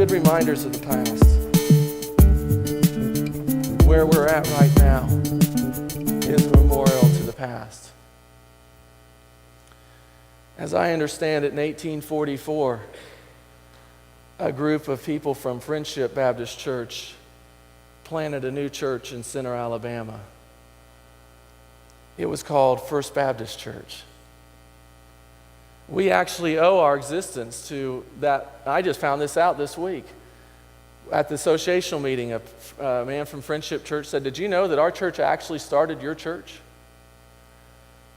good reminders of the past. Where we're at right now is a memorial to the past. As I understand it, in 1844, a group of people from Friendship Baptist Church planted a new church in Center, Alabama. It was called First Baptist Church. We actually owe our existence to that. I just found this out this week. At the associational meeting, a man from Friendship Church said, "Did you know that our church actually started your church?"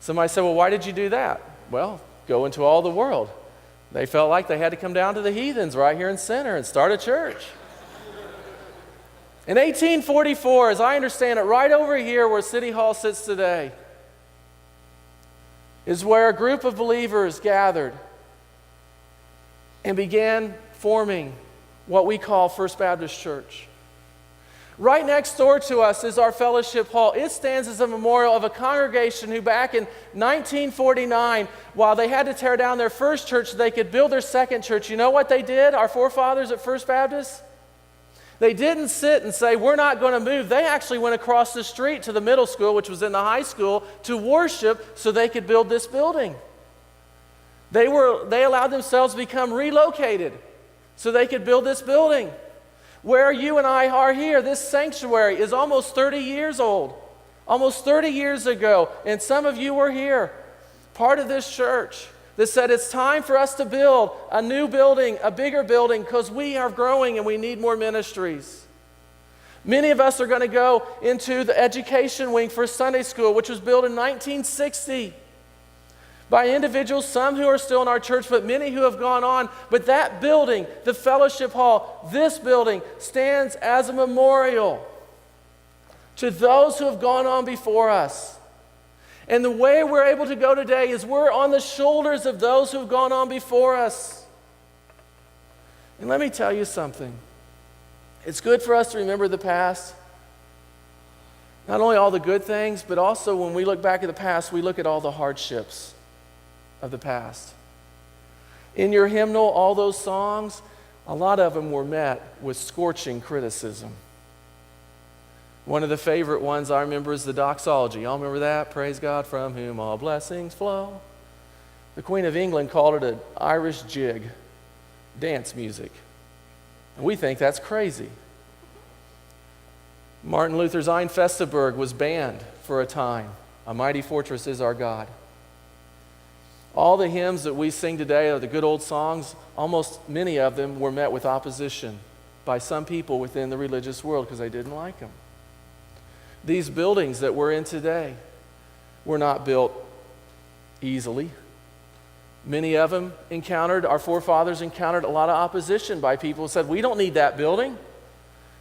Somebody said, "Well, why did you do that?" "Well, go into all the world. They felt like they had to come down to the heathens right here in Center and start a church." In 1844, as I understand it, right over here where City Hall sits today, is where a group of believers gathered and began forming what we call First Baptist Church. Right next door to us is our fellowship hall. It stands as a memorial of a congregation who back in 1949, while they had to tear down their first church so they could build their second church, you know what they did, our forefathers at First Baptist? They didn't sit and say, "We're not going to move." They actually went across the street to the middle school, which was in the high school, to worship so they could build this building. They allowed themselves to become relocated so they could build this building. Where you and I are here, this sanctuary is almost 30 years old. Almost 30 years ago, and some of you were here, part of this church, that said it's time for us to build a new building, a bigger building, because we are growing and we need more ministries. Many of us are going to go into the education wing for Sunday school, which was built in 1960 by individuals, some who are still in our church, but many who have gone on. But that building, the fellowship hall, this building, stands as a memorial to those who have gone on before us. And the way we're able to go today is we're on the shoulders of those who have gone on before us. And let me tell you something. It's good for us to remember the past. Not only all the good things, but also when we look back at the past, we look at all the hardships of the past. In your hymnal, all those songs, a lot of them were met with scorching criticism. One of the favorite ones I remember is the doxology. Y'all remember that? "Praise God from whom all blessings flow." The Queen of England called it an Irish jig, dance music. And we think that's crazy. Martin Luther's Ein Festgebirge was banned for a time. "A mighty fortress is our God." All the hymns that we sing today are the good old songs. Almost many of them were met with opposition by some people within the religious world because they didn't like them. These buildings that we're in today were not built easily. Many of them our forefathers encountered a lot of opposition by people who said, "We don't need that building.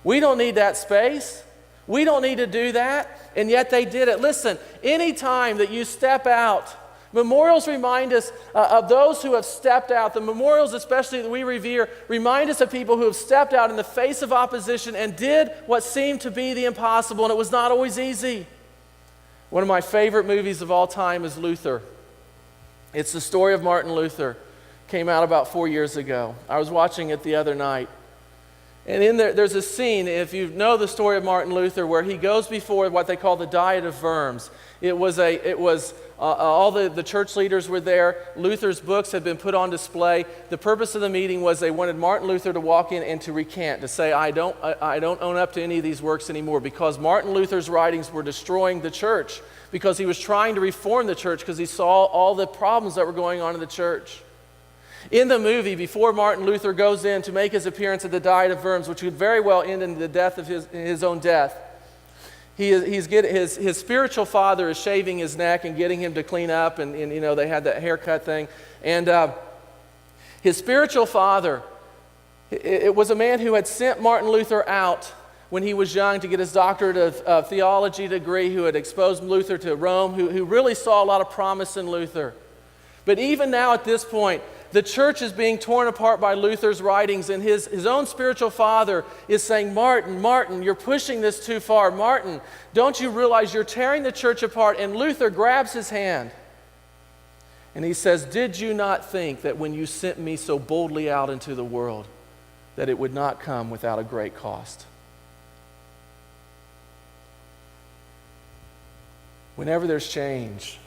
We don't need that space. We don't need to do that." And yet they did it. Listen, any time that you step out, memorials remind us of those who have stepped out. The memorials, especially that we revere, remind us of people who have stepped out in the face of opposition and did what seemed to be the impossible, and it was not always easy. One of my favorite movies of all time is Luther. It's the story of Martin Luther. Came out about 4 years ago. I was watching it the other night. And in there's a scene, if you know the story of Martin Luther, where he goes before what they call the Diet of Worms. All the church leaders were there. Luther's books had been put on display. The purpose of the meeting was they wanted Martin Luther to walk in and to recant, to say, I don't own up to any of these works anymore, because Martin Luther's writings were destroying the church, because he was trying to reform the church, because he saw all the problems that were going on in the church. In the movie, before Martin Luther goes in to make his appearance at the Diet of Worms, which could very well end in the death of his own death, his spiritual father is shaving his neck and getting him to clean up, and they had that haircut thing. And his spiritual father, it was a man who had sent Martin Luther out when he was young to get his doctorate of theology degree, who had exposed Luther to Rome, who really saw a lot of promise in Luther. But even now at this point, the church is being torn apart by Luther's writings, and his own spiritual father is saying, Martin, you're pushing this too far. Martin, don't you realize you're tearing the church apart? And Luther grabs his hand and he says, "Did you not think that when you sent me so boldly out into the world, that it would not come without a great cost. Whenever there's change,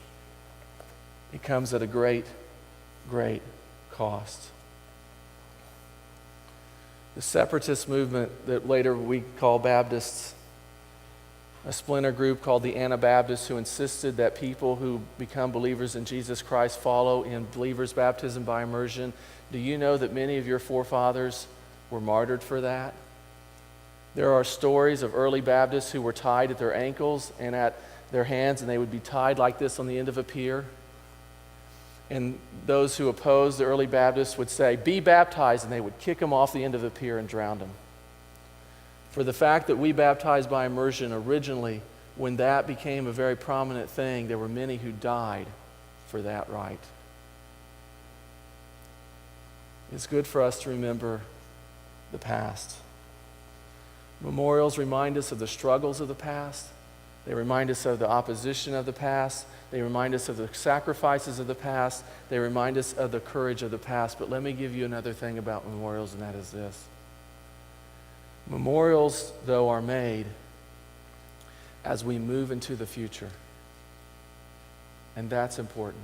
it comes at a great, great cost. The separatist movement that later we call Baptists, a splinter group called the Anabaptists, who insisted that people who become believers in Jesus Christ follow in believers' baptism by immersion. Do you know that many of your forefathers were martyred for that? There are stories of early Baptists who were tied at their ankles and at their hands, and they would be tied like this on the end of a pier. And those who opposed the early Baptists would say, "Be baptized," and they would kick them off the end of the pier and drown them. For the fact that we baptized by immersion originally, when that became a very prominent thing, there were many who died for that right. It's good for us to remember the past. Memorials remind us of the struggles of the past. They remind us of the opposition of the past. They remind us of the sacrifices of the past. They remind us of the courage of the past. But let me give you another thing about memorials, and that is this. Memorials, though, are made as we move into the future. And that's important.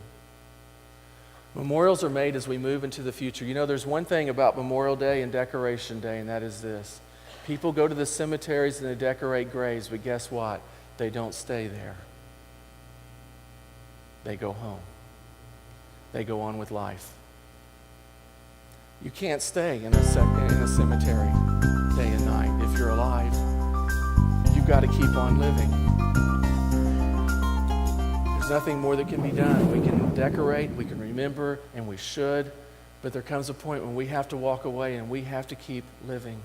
Memorials are made as we move into the future. You know, there's one thing about Memorial Day and Decoration Day, and that is this. People go to the cemeteries and they decorate graves, but guess what? They don't stay there. They go home. They go on with life. You can't stay in a cemetery day and night if you're alive. You've got to keep on living. There's nothing more that can be done. We can decorate, we can remember, and we should, but there comes a point when we have to walk away and we have to keep living.